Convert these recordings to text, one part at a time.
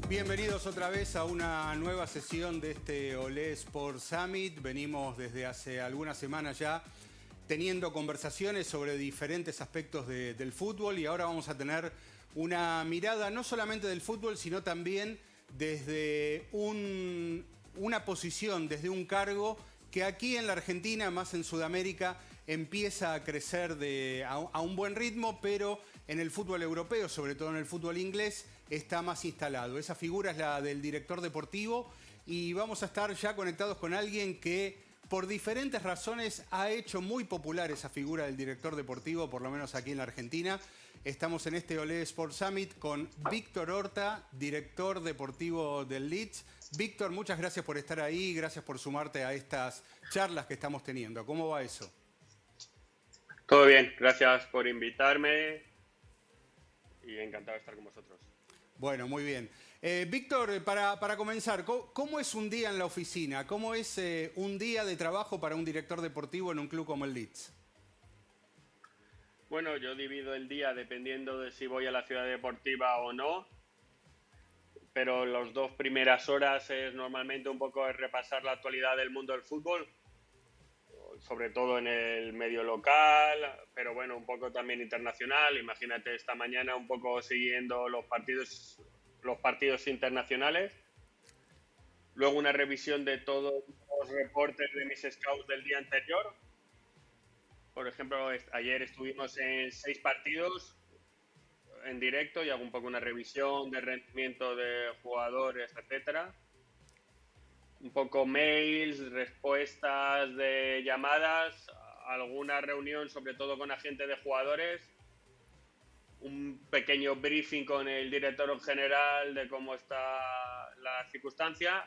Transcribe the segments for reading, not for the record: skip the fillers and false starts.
Bienvenidos otra vez a una nueva sesión de este Olé Sport Summit. Venimos desde hace algunas semanas ya teniendo conversaciones sobre diferentes aspectos del fútbol y ahora vamos a tener una mirada no solamente del fútbol, sino también desde una posición, desde un cargo que aquí en la Argentina, más en Sudamérica, empieza a crecer a un buen ritmo, pero en el fútbol europeo, sobre todo en el fútbol inglés, está más instalado. Esa figura es la del director deportivo y vamos a estar ya conectados con alguien que por diferentes razones ha hecho muy popular esa figura del director deportivo, por lo menos aquí en la Argentina. Estamos en este Olé Sport Summit con Víctor Horta, director deportivo del Leeds. Víctor, muchas gracias por estar ahí, gracias por sumarte a estas charlas que estamos teniendo. ¿Cómo va eso? Todo bien, gracias por invitarme y encantado de estar con vosotros. Bueno, muy bien. Víctor, para comenzar, ¿cómo es un día en la oficina? ¿Cómo es un día de trabajo para un director deportivo en un club como el Leeds? Bueno, yo divido el día dependiendo de si voy a la ciudad deportiva o no, pero las 2 primeras horas es normalmente un poco repasar la actualidad del mundo del fútbol, sobre todo en el medio local, pero bueno, un poco también internacional. Imagínate esta mañana un poco siguiendo los partidos internacionales. Luego una revisión de todos los reportes de mis scouts del día anterior. Por ejemplo, ayer estuvimos en 6 partidos en directo y hago un poco una revisión de rendimiento de jugadores, etcétera. Un poco mails, respuestas de llamadas, alguna reunión sobre todo con agentes de jugadores, un pequeño briefing con el director general de cómo está la circunstancia.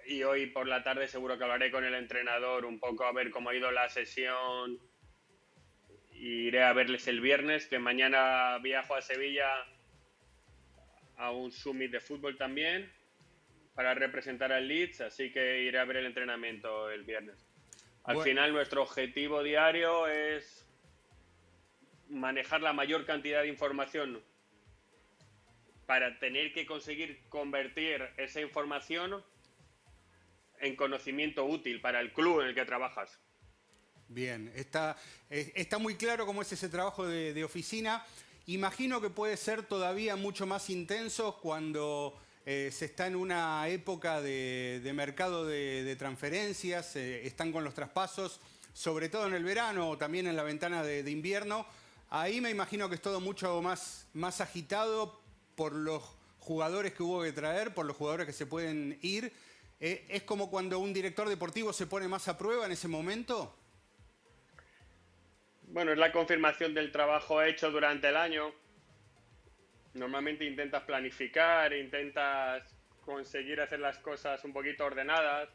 Y hoy por la tarde seguro que hablaré con el entrenador un poco a ver cómo ha ido la sesión. Iré a verles el viernes, que mañana viajo a Sevilla a un summit de fútbol también para representar al Leeds, así que iré a ver el entrenamiento el viernes. Al final nuestro objetivo diario es manejar la mayor cantidad de información para tener que conseguir convertir esa información en conocimiento útil para el club en el que trabajas. Bien, está muy claro cómo es ese trabajo de oficina. Imagino que puede ser todavía mucho más intenso cuando se está en una época de mercado de transferencias, están con los traspasos, sobre todo en el verano o también en la ventana de invierno. Ahí me imagino que es todo mucho más agitado por los jugadores que hubo que traer, por los jugadores que se pueden ir. ¿Es como cuando un director deportivo se pone más a prueba en ese momento? Bueno, es la confirmación del trabajo hecho durante el año. Normalmente intentas planificar, intentas conseguir hacer las cosas un poquito ordenadas.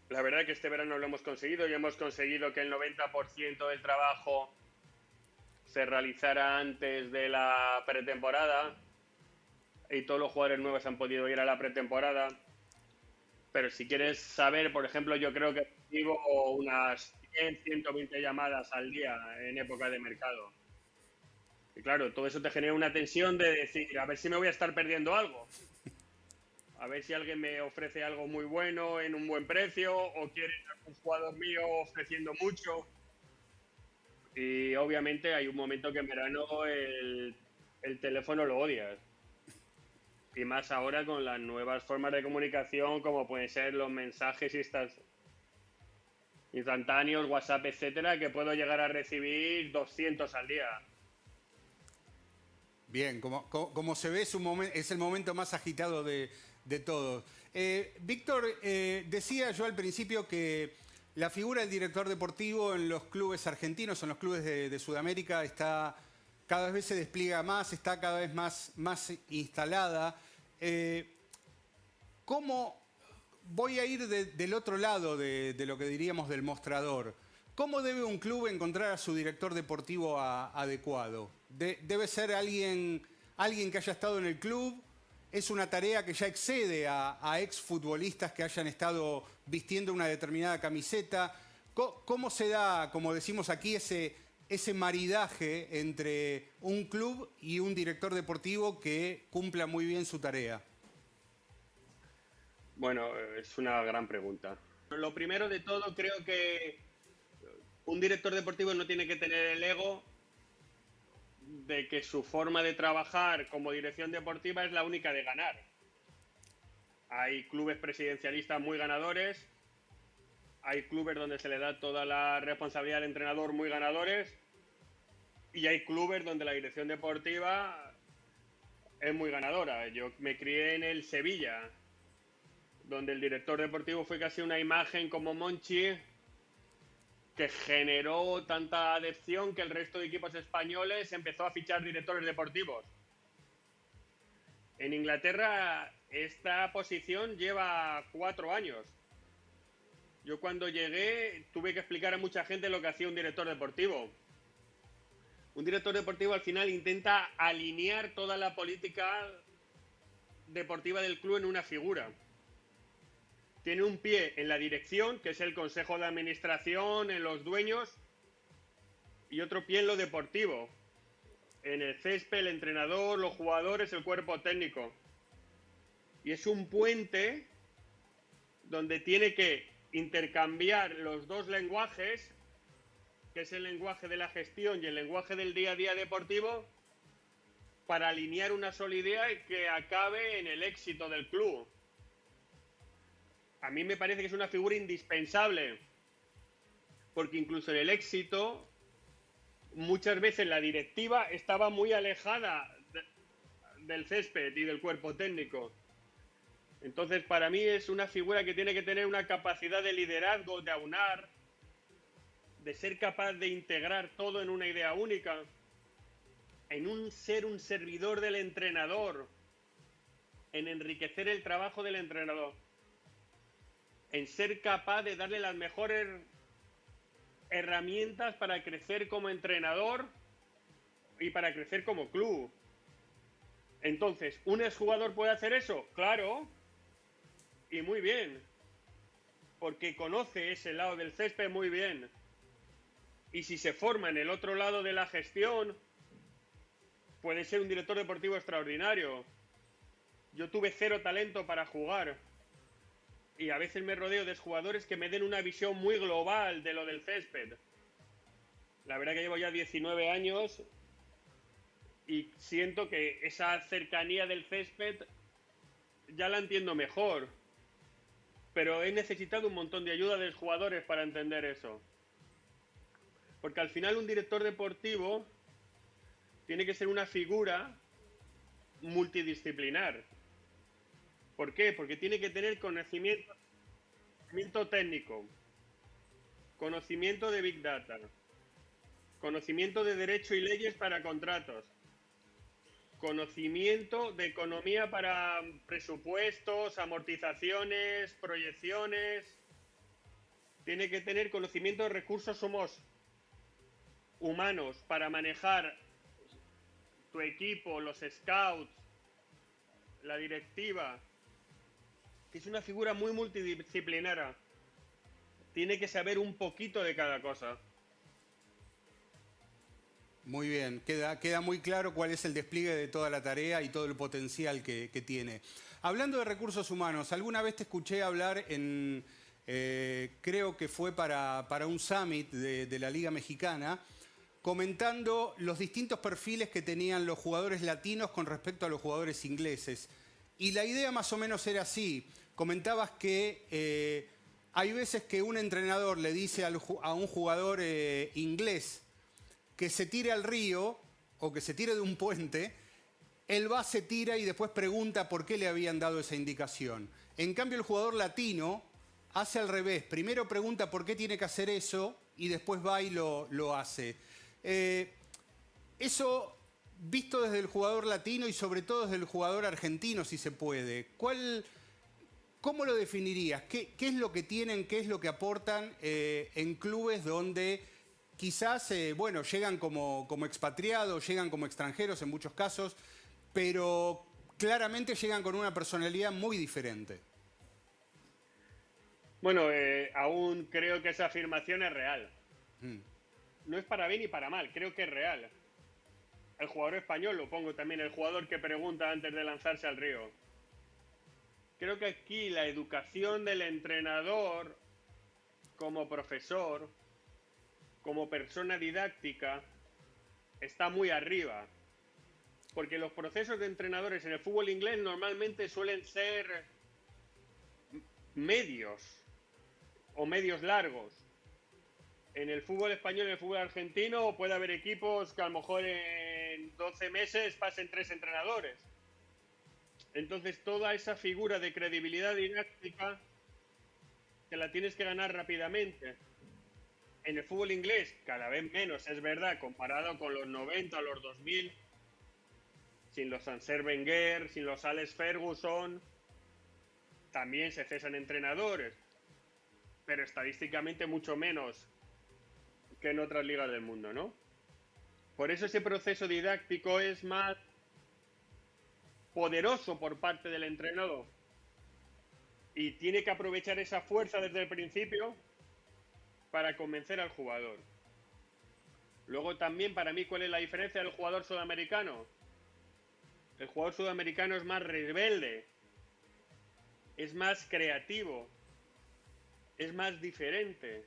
La verdad es que este verano lo hemos conseguido y hemos conseguido que el 90% del trabajo se realizara antes de la pretemporada y todos los jugadores nuevos han podido ir a la pretemporada. Pero si quieres saber, por ejemplo, yo creo que recibo unas 100, 120 llamadas al día en época de mercado. Y claro, todo eso te genera una tensión de decir, a ver si me voy a estar perdiendo algo. A ver si alguien me ofrece algo muy bueno en un buen precio o quiere un jugador mío ofreciendo mucho. Y obviamente hay un momento que en verano el teléfono lo odias. Y más ahora con las nuevas formas de comunicación, como pueden ser los mensajes instantáneos, WhatsApp, etcétera, que puedo llegar a recibir 200 al día. Bien, como se ve, es el momento más agitado de todos. Víctor, decía yo al principio que la figura del director deportivo en los clubes argentinos, en los clubes de Sudamérica, cada vez se despliega más, está cada vez más instalada. Voy a ir del otro lado de lo que diríamos del mostrador? ¿Cómo debe un club encontrar a su director deportivo adecuado? ¿Debe ser alguien que haya estado en el club? ¿Es una tarea que ya excede a exfutbolistas que hayan estado vistiendo una determinada camiseta? ¿Cómo se da, como decimos aquí, ese maridaje entre un club y un director deportivo que cumpla muy bien su tarea? Bueno, es una gran pregunta. Lo primero de todo, creo que un director deportivo no tiene que tener el ego de que su forma de trabajar como dirección deportiva es la única de ganar. Hay clubes presidencialistas muy ganadores, hay clubes donde se le da toda la responsabilidad al entrenador muy ganadores, y hay clubes donde la dirección deportiva es muy ganadora. Yo me crié en el Sevilla, donde el director deportivo fue casi una imagen como Monchi, que generó tanta adhesión que el resto de equipos españoles empezó a fichar directores deportivos. En Inglaterra esta posición lleva 4 años. Yo cuando llegué tuve que explicar a mucha gente lo que hacía un director deportivo. Un director deportivo al final intenta alinear toda la política deportiva del club en una figura. Tiene un pie en la dirección, que es el consejo de administración, en los dueños, y otro pie en lo deportivo, en el césped, el entrenador, los jugadores, el cuerpo técnico. Y es un puente donde tiene que intercambiar los dos lenguajes, que es el lenguaje de la gestión y el lenguaje del día a día deportivo, para alinear una sola idea y que acabe en el éxito del club. A mí me parece que es una figura indispensable, porque incluso en el éxito, muchas veces la directiva estaba muy alejada del césped y del cuerpo técnico. Entonces, para mí es una figura que tiene que tener una capacidad de liderazgo, de aunar, de ser capaz de integrar todo en una idea única, en ser un servidor del entrenador, en enriquecer el trabajo del entrenador, en ser capaz de darle las mejores herramientas para crecer como entrenador y para crecer como club. Entonces, ¿un exjugador puede hacer eso? Claro, y muy bien, porque conoce ese lado del césped muy bien. Y si se forma en el otro lado de la gestión, puede ser un director deportivo extraordinario. Yo tuve 0 talento para jugar, y a veces me rodeo de jugadores que me den una visión muy global de lo del césped. La verdad que llevo ya 19 años y siento que esa cercanía del césped ya la entiendo mejor, pero he necesitado un montón de ayuda de los jugadores para entender eso. Porque al final un director deportivo tiene que ser una figura multidisciplinar. ¿Por qué? Porque tiene que tener conocimiento técnico, conocimiento de Big Data, conocimiento de derecho y leyes para contratos, conocimiento de economía para presupuestos, amortizaciones, proyecciones. Tiene que tener conocimiento de recursos humanos para manejar tu equipo, los scouts, la directiva, que es una figura muy multidisciplinaria. Tiene que saber un poquito de cada cosa. Muy bien, queda muy claro cuál es el despliegue de toda la tarea y todo el potencial que tiene. Hablando de recursos humanos, alguna vez te escuché hablar creo que fue para un summit de la Liga Mexicana, comentando los distintos perfiles que tenían los jugadores latinos con respecto a los jugadores ingleses. Y la idea más o menos era así. Comentabas que hay veces que un entrenador le dice a un jugador inglés que se tire al río o que se tire de un puente, él va, se tira y después pregunta por qué le habían dado esa indicación. En cambio, el jugador latino hace al revés. Primero pregunta por qué tiene que hacer eso y después va y lo hace. Eso, visto desde el jugador latino y sobre todo desde el jugador argentino, si se puede, ¿cómo lo definirías? ¿Qué es lo que tienen, qué es lo que aportan en clubes donde quizás, llegan como expatriados, llegan como extranjeros en muchos casos, pero claramente llegan con una personalidad muy diferente? Bueno, aún creo que esa afirmación es real. no es para bien ni para mal, creo que es real. El jugador español, lo pongo también, el jugador que pregunta antes de lanzarse al río. Creo que aquí la educación del entrenador como profesor, como persona didáctica, está muy arriba. Porque los procesos de entrenadores en el fútbol inglés normalmente suelen ser medios o medios largos. En el fútbol español y el fútbol argentino puede haber equipos que a lo mejor en 12 meses pasen 3 entrenadores. Entonces toda esa figura de credibilidad didáctica te la tienes que ganar rápidamente. En el fútbol inglés cada vez menos, es verdad, comparado con los 90, los 2000, sin los Arsène Wenger, sin los Alex Ferguson, también se cesan entrenadores, pero estadísticamente mucho menos que en otras ligas del mundo, ¿no? Por eso ese proceso didáctico es más poderoso por parte del entrenador y tiene que aprovechar esa fuerza desde el principio para convencer al jugador. Luego también, para mí, ¿cuál es la diferencia del jugador sudamericano? El jugador sudamericano es más rebelde, es más creativo, es más diferente.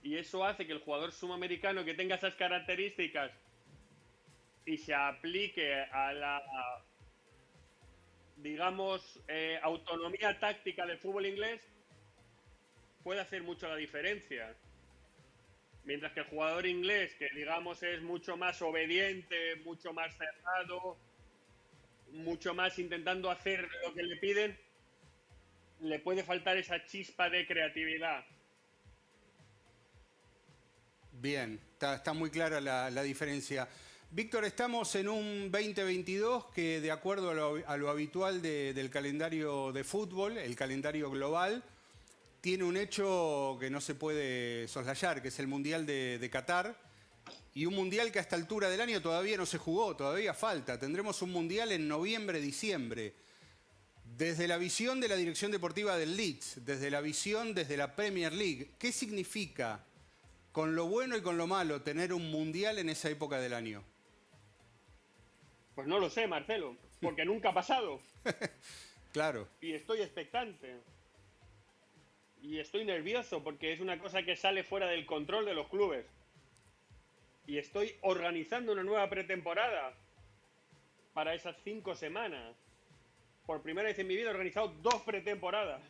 Y eso hace que el jugador sudamericano que tenga esas características y se aplique a la, digamos, autonomía táctica del fútbol inglés, puede hacer mucho la diferencia. Mientras que el jugador inglés, que digamos es mucho más obediente, mucho más cerrado, mucho más intentando hacer lo que le piden, le puede faltar esa chispa de creatividad. Bien, está muy clara la diferencia. Víctor, estamos en un 2022 que, de acuerdo a lo habitual del calendario de fútbol, el calendario global, tiene un hecho que no se puede soslayar, que es el Mundial de Qatar. Y un Mundial que a esta altura del año todavía no se jugó, todavía falta. Tendremos un Mundial en noviembre, diciembre. Desde la visión de la dirección deportiva del Leeds, desde la visión desde la Premier League, ¿qué significa, con lo bueno y con lo malo, tener un Mundial en esa época del año? Pues no lo sé, Marcelo, porque nunca ha pasado. Claro. Y estoy expectante. Y estoy nervioso porque es una cosa que sale fuera del control de los clubes. Y estoy organizando una nueva pretemporada para esas 5 semanas. Por primera vez en mi vida he organizado 2 pretemporadas.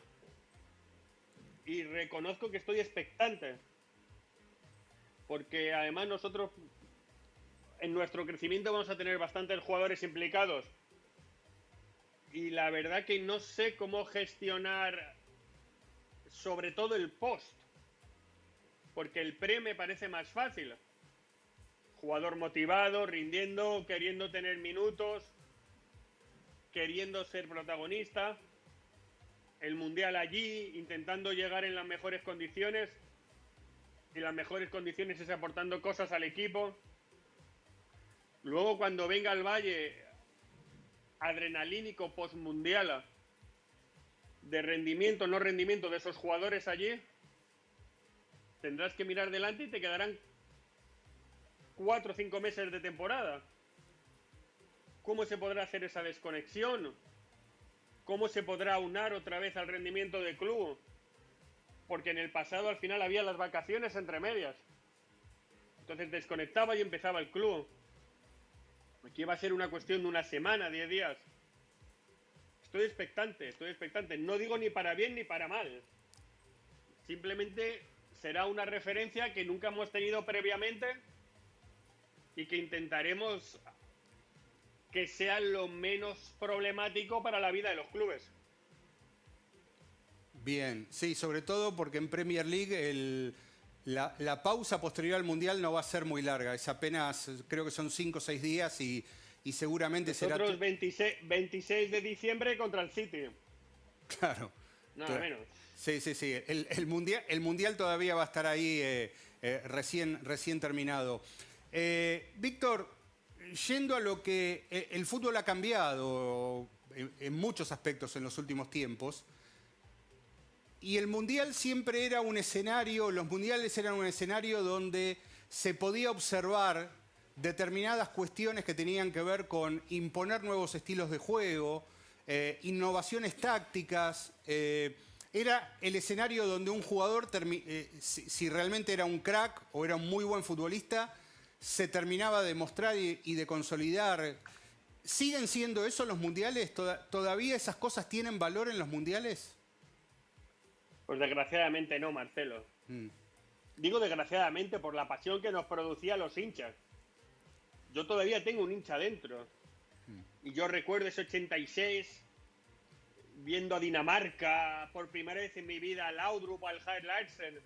Y reconozco que estoy expectante. Porque además nosotros en nuestro crecimiento vamos a tener bastantes jugadores implicados. Y la verdad que no sé cómo gestionar sobre todo el post. Porque el pre me parece más fácil. Jugador motivado, rindiendo, queriendo tener minutos, queriendo ser protagonista. El Mundial allí, intentando llegar en las mejores condiciones. Y las mejores condiciones es aportando cosas al equipo. Luego cuando venga el Valle adrenalínico post-mundial, de rendimiento, no rendimiento de esos jugadores allí, tendrás que mirar delante y te quedarán 4 o 5 meses de temporada. ¿Cómo se podrá hacer esa desconexión? ¿Cómo se podrá aunar otra vez al rendimiento del club? Porque en el pasado al final había las vacaciones entre medias. Entonces desconectaba y empezaba el club. Aquí va a ser una cuestión de una semana, 10 días. Estoy expectante. No digo ni para bien ni para mal. Simplemente será una referencia que nunca hemos tenido previamente y que intentaremos que sea lo menos problemático para la vida de los clubes. Bien, sí, sobre todo porque en Premier League la pausa posterior al Mundial no va a ser muy larga. Es apenas, creo que son 5 o 6 días y seguramente Nosotros será... 26 de diciembre contra el City. Claro. Nada menos. Sí. El mundial todavía va a estar ahí recién terminado. Víctor, yendo a lo que el fútbol ha cambiado en muchos aspectos en los últimos tiempos, y el mundial siempre era un escenario, los mundiales eran un escenario donde se podía observar determinadas cuestiones que tenían que ver con imponer nuevos estilos de juego, innovaciones tácticas. Era el escenario donde un jugador, si realmente era un crack o era un muy buen futbolista, se terminaba de mostrar y de consolidar. ¿Siguen siendo eso los mundiales? ¿Todavía esas cosas tienen valor en los mundiales? Pues desgraciadamente no, Marcelo. Digo desgraciadamente por la pasión que nos producía los hinchas. Yo todavía tengo un hincha dentro. Y yo recuerdo ese 86, viendo a Dinamarca por primera vez en mi vida, al Laudrup, al Jair Larsen.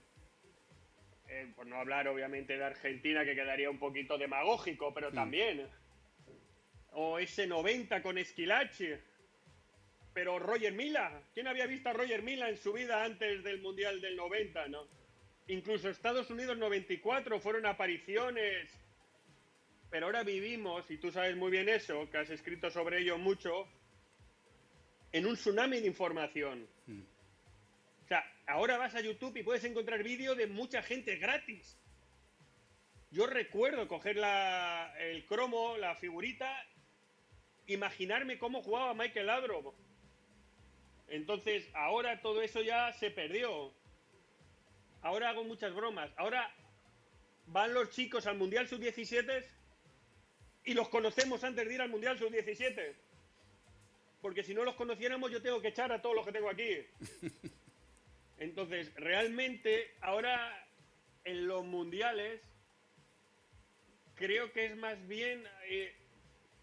Por no hablar obviamente de Argentina, que quedaría un poquito demagógico, pero también. O ese 90 con Esquilachi. Pero Roger Mila, ¿quién había visto a Roger Mila en su vida antes del Mundial del 90, no? Incluso Estados Unidos 94 fueron apariciones. Pero ahora vivimos, y tú sabes muy bien eso, que has escrito sobre ello mucho, en un tsunami de información. O sea, ahora vas a YouTube y puedes encontrar vídeos de mucha gente gratis. Yo recuerdo coger el cromo, la figurita, imaginarme cómo jugaba Michael Laudrup. Entonces, ahora todo eso ya se perdió. Ahora hago muchas bromas. Ahora van los chicos al Mundial Sub-17 y los conocemos antes de ir al Mundial Sub-17. Porque si no los conociéramos, yo tengo que echar a todos los que tengo aquí. Entonces, realmente, ahora en los mundiales, creo que es más bien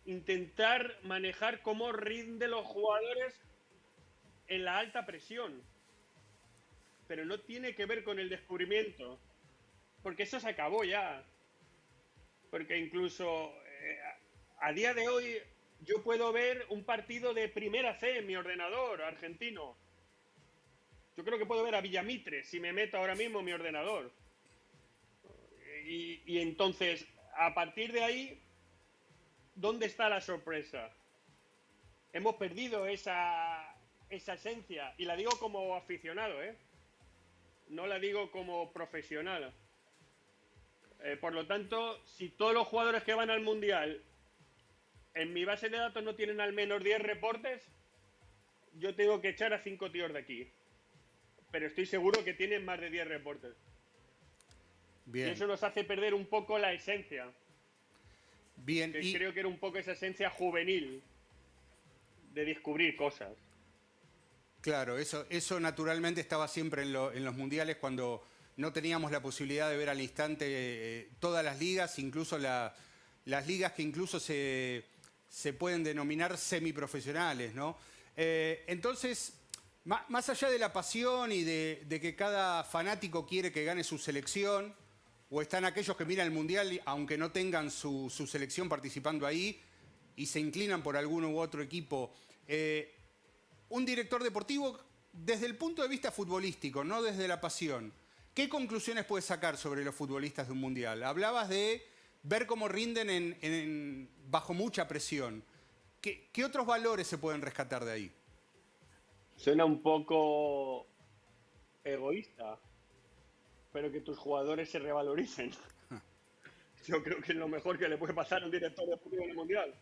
intentar manejar cómo rinden los jugadores en la alta presión. Pero no tiene que ver con el descubrimiento. Porque eso se acabó ya. Porque incluso a día de hoy yo puedo ver un partido de Primera C en mi ordenador argentino. Yo creo que puedo ver a Villamitre si me meto ahora mismo en mi ordenador. Y entonces, a partir de ahí, ¿dónde está la sorpresa? Hemos perdido esa esencia. Y la digo como aficionado, ¿eh? No la digo como profesional. Por lo tanto, si todos los jugadores que van al Mundial en mi base de datos no tienen al menos 10 reportes, yo tengo que echar a 5 tíos de aquí. Pero estoy seguro que tienen más de 10 reportes. Bien. Y eso nos hace perder un poco la esencia. Bien. Que creo que era un poco esa esencia juvenil de descubrir cosas. Claro, eso naturalmente estaba siempre en los mundiales cuando no teníamos la posibilidad de ver al instante todas las ligas, incluso las ligas que incluso se pueden denominar semiprofesionales, ¿no? Entonces, más allá de la pasión y de que cada fanático quiere que gane su selección, o están aquellos que miran el Mundial aunque no tengan su selección participando ahí y se inclinan por alguno u otro equipo, un director deportivo, desde el punto de vista futbolístico, no desde la pasión, ¿qué conclusiones puede sacar sobre los futbolistas de un Mundial? Hablabas de ver cómo rinden bajo mucha presión. ¿Qué otros valores se pueden rescatar de ahí? Suena un poco egoísta, pero que tus jugadores se revaloricen. Yo creo que es lo mejor que le puede pasar a un director deportivo en el Mundial.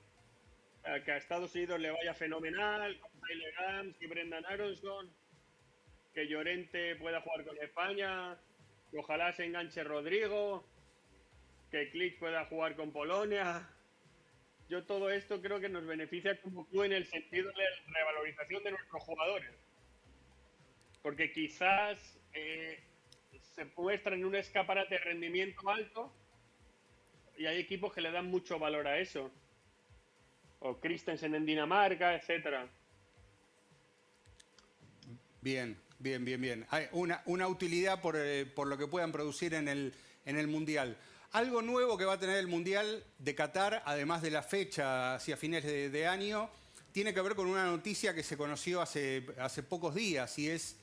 Que a Estados Unidos le vaya fenomenal, con Tyler Adams y Brendan Aronson, que Llorente pueda jugar con España, que ojalá se enganche Rodrigo, que Klich pueda jugar con Polonia. Yo todo esto creo que nos beneficia como club en el sentido de la revalorización de nuestros jugadores. Porque quizás se muestran en un escaparate de rendimiento alto y hay equipos que le dan mucho valor a eso. O Christensen en Dinamarca, etcétera. Bien. Hay una utilidad por lo que puedan producir en el Mundial. Algo nuevo que va a tener el Mundial de Qatar, además de la fecha hacia fines de año, tiene que ver con una noticia que se conoció hace pocos días, y es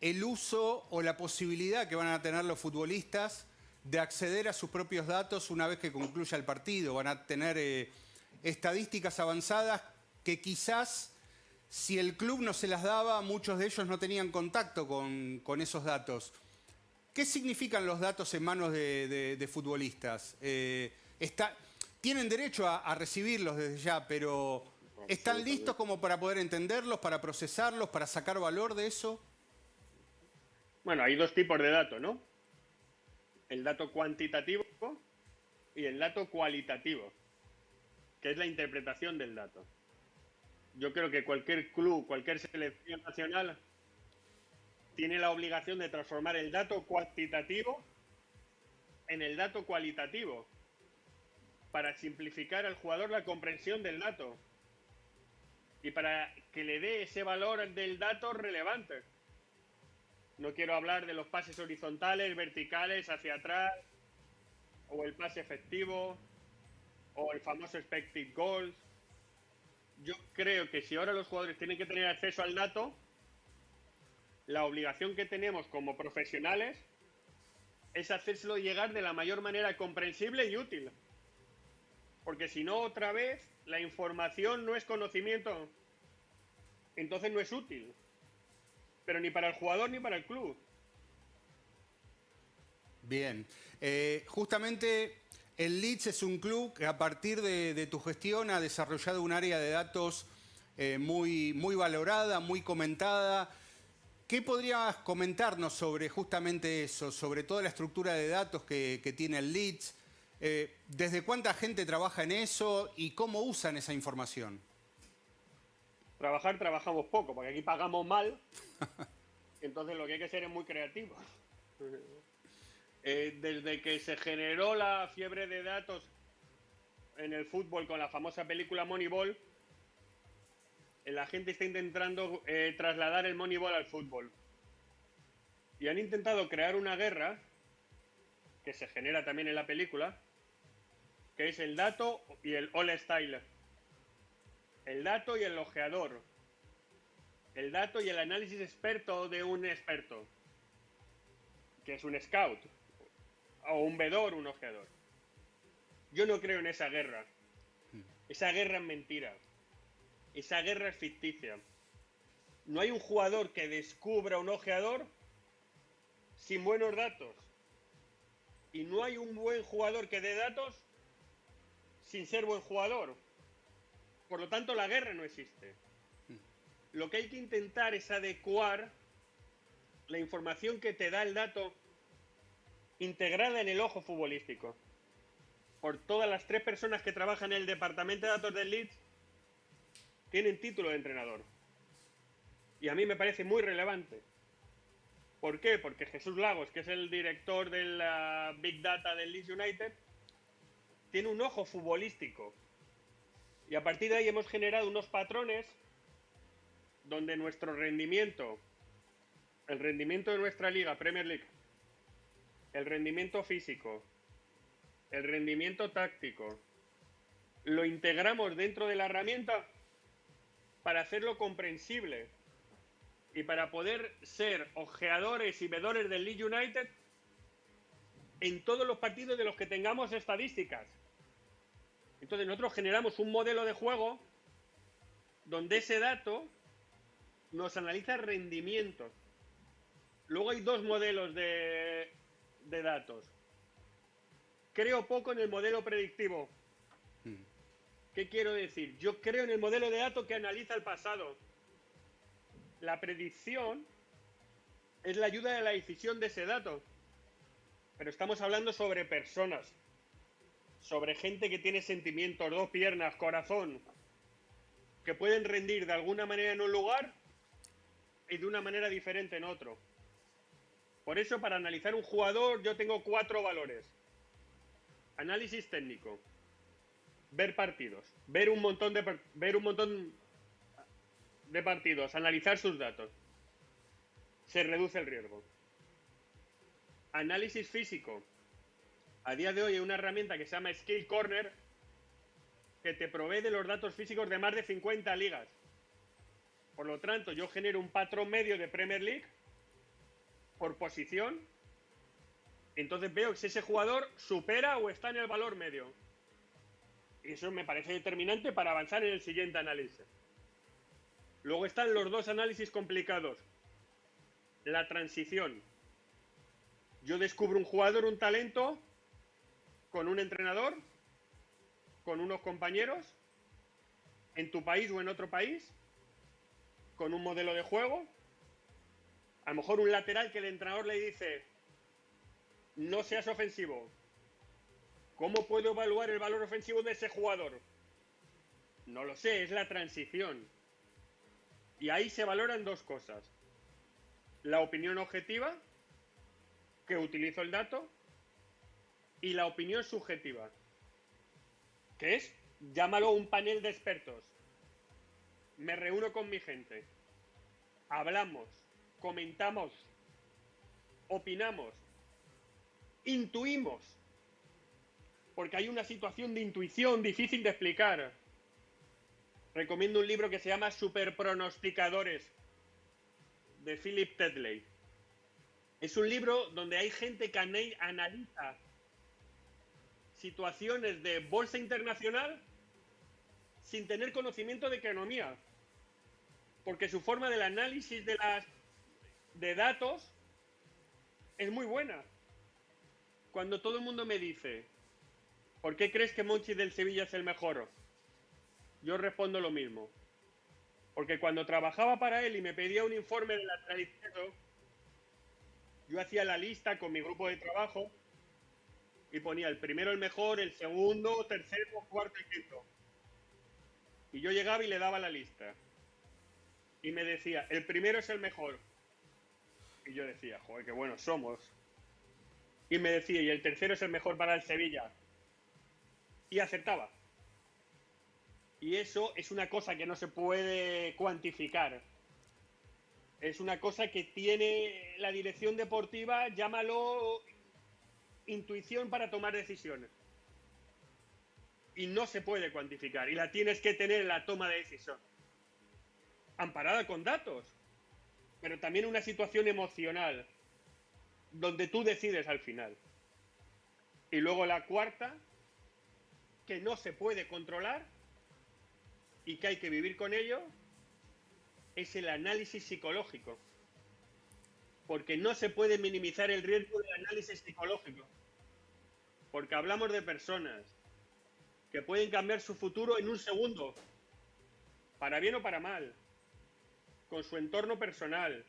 el uso o la posibilidad que van a tener los futbolistas de acceder a sus propios datos una vez que concluya el partido. Van a tener estadísticas avanzadas que quizás, si el club no se las daba, muchos de ellos no tenían contacto con esos datos. ¿Qué significan los datos en manos de futbolistas? Tienen derecho a recibirlos desde ya, pero ¿están listos como para poder entenderlos, para procesarlos, para sacar valor de eso? Bueno, hay dos tipos de datos, ¿no? El dato cuantitativo y el dato cualitativo, que es la interpretación del dato. Yo creo que cualquier club, cualquier selección nacional tiene la obligación de transformar el dato cuantitativo en el dato cualitativo para simplificar al jugador la comprensión del dato y para que le dé ese valor del dato relevante. No quiero hablar de los pases horizontales, verticales, hacia atrás, o el pase efectivo, o el famoso expected goals. Yo creo que si ahora los jugadores tienen que tener acceso al dato, la obligación que tenemos como profesionales es hacérselo llegar de la mayor manera comprensible y útil. Porque si no, otra vez, la información no es conocimiento, entonces no es útil. Pero ni para el jugador ni para el club. Bien. Justamente el Leeds es un club que a partir de tu gestión ha desarrollado un área de datos muy valorada, muy comentada. ¿Qué podrías comentarnos sobre justamente eso, sobre toda la estructura de datos que tiene el Leeds? ¿Desde cuánta gente trabaja en eso y cómo usan esa información? Trabajamos poco, porque aquí pagamos mal. Entonces lo que hay que ser es muy creativo. Desde que se generó la fiebre de datos en el fútbol con la famosa película Moneyball, la gente está intentando trasladar el Moneyball al fútbol. Y han intentado crear una guerra, que se genera también en la película, que es el dato y el all-style. El dato y el ojeador. El dato y el análisis experto de un experto, que es un scout, o un vedor, un ojeador. Yo no creo en esa guerra. Esa guerra es mentira. Esa guerra es ficticia. No hay un jugador que descubra un ojeador sin buenos datos. Y no hay un buen jugador que dé datos sin ser buen jugador. Por lo tanto, la guerra no existe. Lo que hay que intentar es adecuar la información que te da el dato integrada en el ojo futbolístico. Por todas las 3 personas que trabajan en el departamento de datos del Leeds tienen título de entrenador. Y a mí me parece muy relevante. ¿Por qué? Porque Jesús Lagos, que es el director de la Big Data del Leeds United, tiene un ojo futbolístico. Y a partir de ahí hemos generado unos patrones donde nuestro rendimiento, el rendimiento de nuestra liga, Premier League, el rendimiento físico, el rendimiento táctico, lo integramos dentro de la herramienta para hacerlo comprensible y para poder ser ojeadores y vedores del Leeds United en todos los partidos de los que tengamos estadísticas. Entonces nosotros generamos un modelo de juego donde ese dato nos analiza rendimientos. Luego hay 2 modelos de datos. Creo poco en el modelo predictivo. ¿Qué quiero decir? Yo creo en el modelo de datos que analiza el pasado. La predicción es la ayuda de la decisión de ese dato. Pero estamos hablando sobre personas, sobre gente que tiene sentimientos, 2 piernas, corazón, que pueden rendir de alguna manera en un lugar y de una manera diferente en otro. Por eso, para analizar un jugador, yo tengo 4 valores. Análisis técnico, ver partidos, ver un montón de partidos, analizar sus datos. Se reduce el riesgo. Análisis físico. A día de hoy hay una herramienta que se llama Skill Corner que te provee de los datos físicos de más de 50 ligas. Por lo tanto, yo genero un patrón medio de Premier League por posición. Entonces veo que si ese jugador supera o está en el valor medio. Y eso me parece determinante para avanzar en el siguiente análisis. Luego están los 2 análisis complicados. La transición. Yo descubro un jugador, un talento, con un entrenador, con unos compañeros, en tu país o en otro país, con un modelo de juego. A lo mejor un lateral que el entrenador le dice, no seas ofensivo. ¿Cómo puedo evaluar el valor ofensivo de ese jugador? No lo sé, es la transición. Y ahí se valoran dos cosas. La opinión objetiva, que utilizo el dato, y la opinión subjetiva, que es, llámalo un panel de expertos. Me reúno con mi gente, hablamos, comentamos, opinamos, intuimos, porque hay una situación de intuición difícil de explicar. Recomiendo un libro que se llama Superpronosticadores, de Philip Tedley. Es un libro donde hay gente que analiza situaciones de bolsa internacional sin tener conocimiento de economía, porque su forma del análisis de datos es muy buena. Cuando todo el mundo me dice, ¿por qué crees que Monchi del Sevilla es el mejor? Yo respondo lo mismo. Porque cuando trabajaba para él y me pedía un informe de lateral izquierdo, yo hacía la lista con mi grupo de trabajo y ponía el primero el mejor, el segundo, tercero, cuarto y quinto. Y yo llegaba y le daba la lista. Y me decía, el primero es el mejor. Y yo decía, joder, qué buenos somos. Y me decía, y el tercero es el mejor para el Sevilla. Y acertaba. Y eso es una cosa que no se puede cuantificar. Es una cosa que tiene la dirección deportiva, llámalo intuición para tomar decisiones. Y no se puede cuantificar. Y la tienes que tener en la toma de decisión. Amparada con datos. Pero también una situación emocional. Donde tú decides al final. Y luego la cuarta, que no se puede controlar y que hay que vivir con ello, es el análisis psicológico. Porque no se puede minimizar el riesgo del análisis psicológico. Porque hablamos de personas que pueden cambiar su futuro en un segundo, para bien o para mal, con su entorno personal,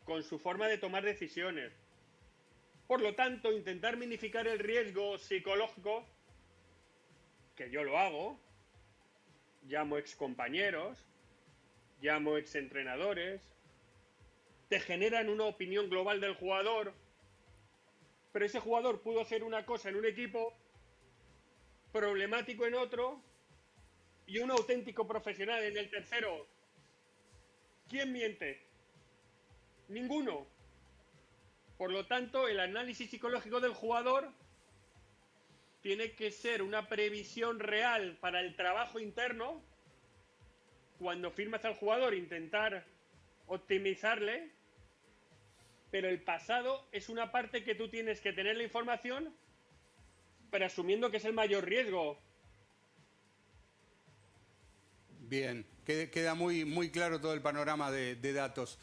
con su forma de tomar decisiones. Por lo tanto, intentar minimificar el riesgo psicológico, que yo lo hago, llamo excompañeros, llamo exentrenadores, te generan una opinión global del jugador, pero ese jugador pudo hacer una cosa en un equipo, problemático en otro, y un auténtico profesional en el tercero. ¿Quién miente? Ninguno. Por lo tanto, el análisis psicológico del jugador tiene que ser una previsión real para el trabajo interno. Cuando firmas al jugador, intentar optimizarle, pero el pasado es una parte que tú tienes que tener la información, pero asumiendo que es el mayor riesgo. Bien, queda muy claro todo el panorama de datos.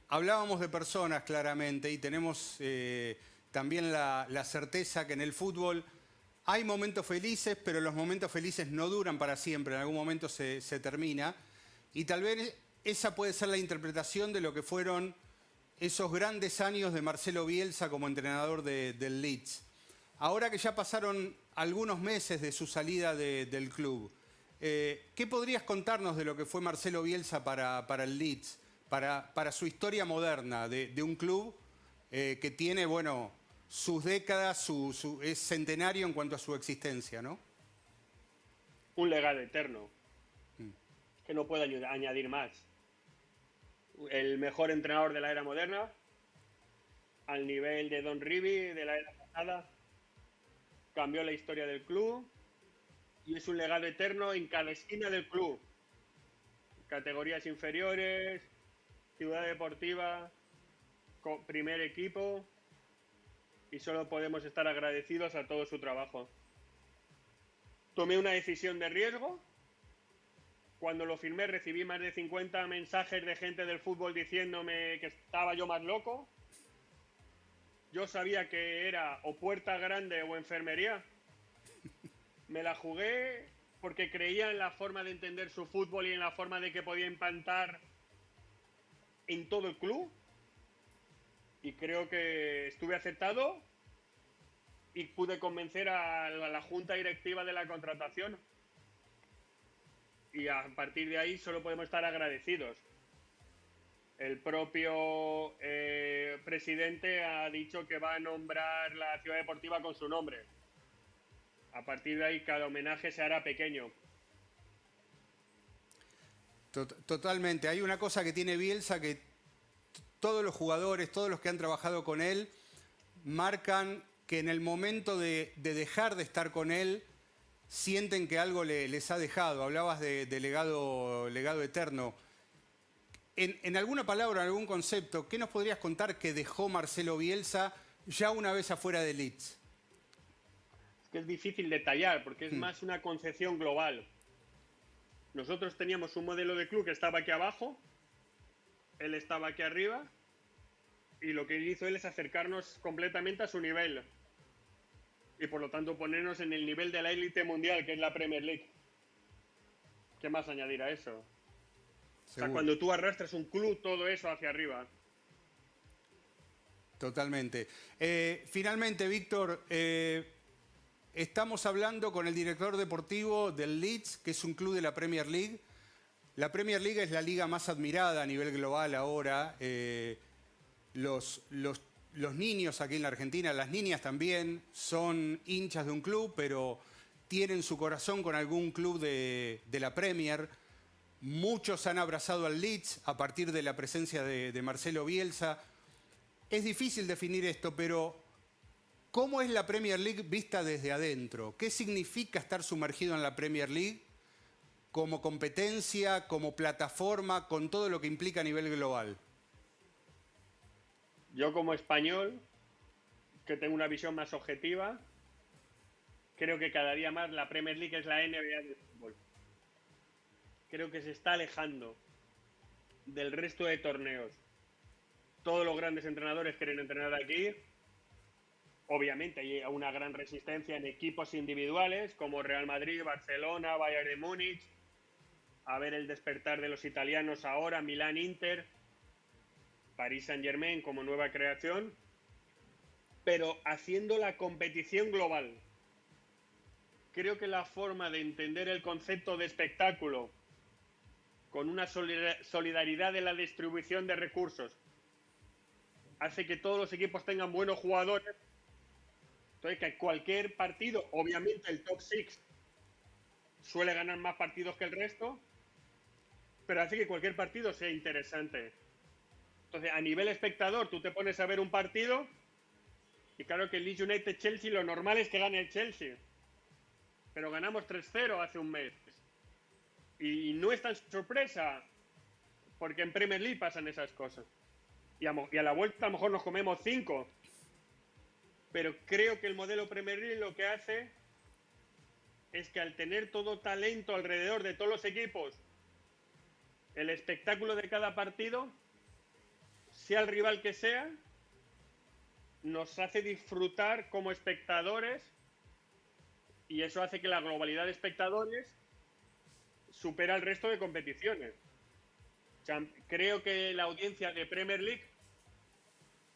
Hablábamos de personas claramente y tenemos también la certeza que en el fútbol hay momentos felices, pero los momentos felices no duran para siempre, en algún momento se termina. Y tal vez esa puede ser la interpretación de lo que fueron esos grandes años de Marcelo Bielsa como entrenador del Leeds. Ahora que ya pasaron algunos meses de su salida del club, ¿qué podrías contarnos de lo que fue Marcelo Bielsa para el Leeds, para su historia moderna de un club que tiene, bueno, sus décadas, es centenario en cuanto a su existencia, ¿no? Un legado eterno, que no puedo añadir más. El mejor entrenador de la era moderna, al nivel de Don Rivie de la era pasada, cambió la historia del club y es un legado eterno en cada esquina del club. Categorías inferiores, ciudad deportiva, primer equipo, y solo podemos estar agradecidos a todo su trabajo. Tomé una decisión de riesgo. Cuando lo firmé recibí más de 50 mensajes de gente del fútbol diciéndome que estaba yo más loco. yo sabía que era o puerta grande o enfermería. Me la jugué porque creía en la forma de entender su fútbol y en la forma de que podía implantar en todo el club. Y creo que estuve acertado y pude convencer a la junta directiva de la contratación. Y a partir de ahí solo podemos estar agradecidos. El propio presidente ha dicho que va a nombrar la ciudad deportiva con su nombre. A partir de ahí cada homenaje se hará pequeño. Totalmente. Hay una cosa que tiene Bielsa que todos los jugadores, todos los que han trabajado con él, marcan que en el momento de dejar de estar con él, sienten que algo les ha dejado. Hablabas de legado eterno. En alguna palabra, en algún concepto, ¿qué nos podrías contar que dejó Marcelo Bielsa ya una vez afuera de Leeds? Es que es difícil detallar porque es más una concepción global. Nosotros teníamos un modelo de club que estaba aquí abajo, él estaba aquí arriba, y lo que hizo él es acercarnos completamente a su nivel. Y por lo tanto ponernos en el nivel de la élite mundial, que es la Premier League. ¿Qué más añadir a eso? O sea, cuando tú arrastras un club, todo eso hacia arriba. Totalmente. Finalmente, Víctor, estamos hablando con el director deportivo del Leeds, que es un club de la Premier League. La Premier League es la liga más admirada a nivel global ahora. Los niños aquí en la Argentina, las niñas también, son hinchas de un club, pero tienen su corazón con algún club de la Premier. Muchos han abrazado al Leeds a partir de la presencia de Marcelo Bielsa. Es difícil definir esto, pero ¿cómo es la Premier League vista desde adentro? ¿Qué significa estar sumergido en la Premier League como competencia, como plataforma, con todo lo que implica a nivel global? Yo como español, que tengo una visión más objetiva, creo que cada día más la Premier League es la NBA del fútbol. Creo que se está alejando del resto de torneos. Todos los grandes entrenadores quieren entrenar aquí. Obviamente hay una gran resistencia en equipos individuales como Real Madrid, Barcelona, Bayern de Múnich. A ver el despertar de los italianos ahora, Milán, Inter, París Saint-Germain como nueva creación. Pero haciendo la competición global. Creo que la forma de entender el concepto de espectáculo con una solidaridad en la distribución de recursos hace que todos los equipos tengan buenos jugadores. Entonces, que cualquier partido, obviamente el top 6 suele ganar más partidos que el resto, pero hace que cualquier partido sea interesante. Entonces, a nivel espectador, tú te pones a ver un partido y claro que el Leeds United-Chelsea lo normal es que gane el Chelsea. Pero ganamos 3-0 hace un mes. Y no es tan sorpresa, porque en Premier League pasan esas cosas. Y a la vuelta a lo mejor nos comemos 5. Pero creo que el modelo Premier League lo que hace es que al tener todo talento alrededor de todos los equipos, el espectáculo de cada partido, sea el rival que sea, nos hace disfrutar como espectadores y eso hace que la globalidad de espectadores supera el resto de competiciones. O sea, creo que la audiencia de Premier League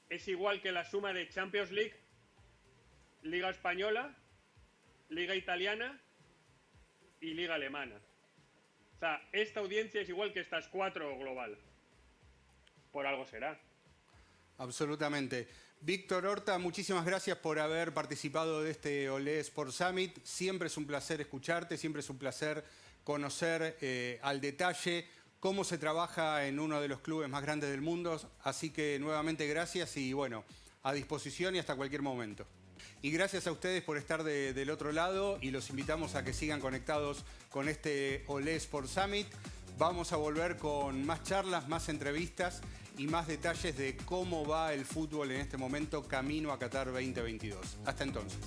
es igual que la suma de Champions League, Liga Española, Liga Italiana y Liga Alemana. O sea, esta audiencia es igual que estas 4 global. Por algo será. Absolutamente. Víctor Horta, muchísimas gracias por haber participado de este Olé Sport Summit. Siempre es un placer escucharte, siempre es un placer conocer al detalle cómo se trabaja en uno de los clubes más grandes del mundo. Así que nuevamente gracias y bueno, a disposición y hasta cualquier momento. Y gracias a ustedes por estar del otro lado y los invitamos a que sigan conectados con este Olé Sport Summit. Vamos a volver con más charlas, más entrevistas y más detalles de cómo va el fútbol en este momento camino a Qatar 2022. Hasta entonces.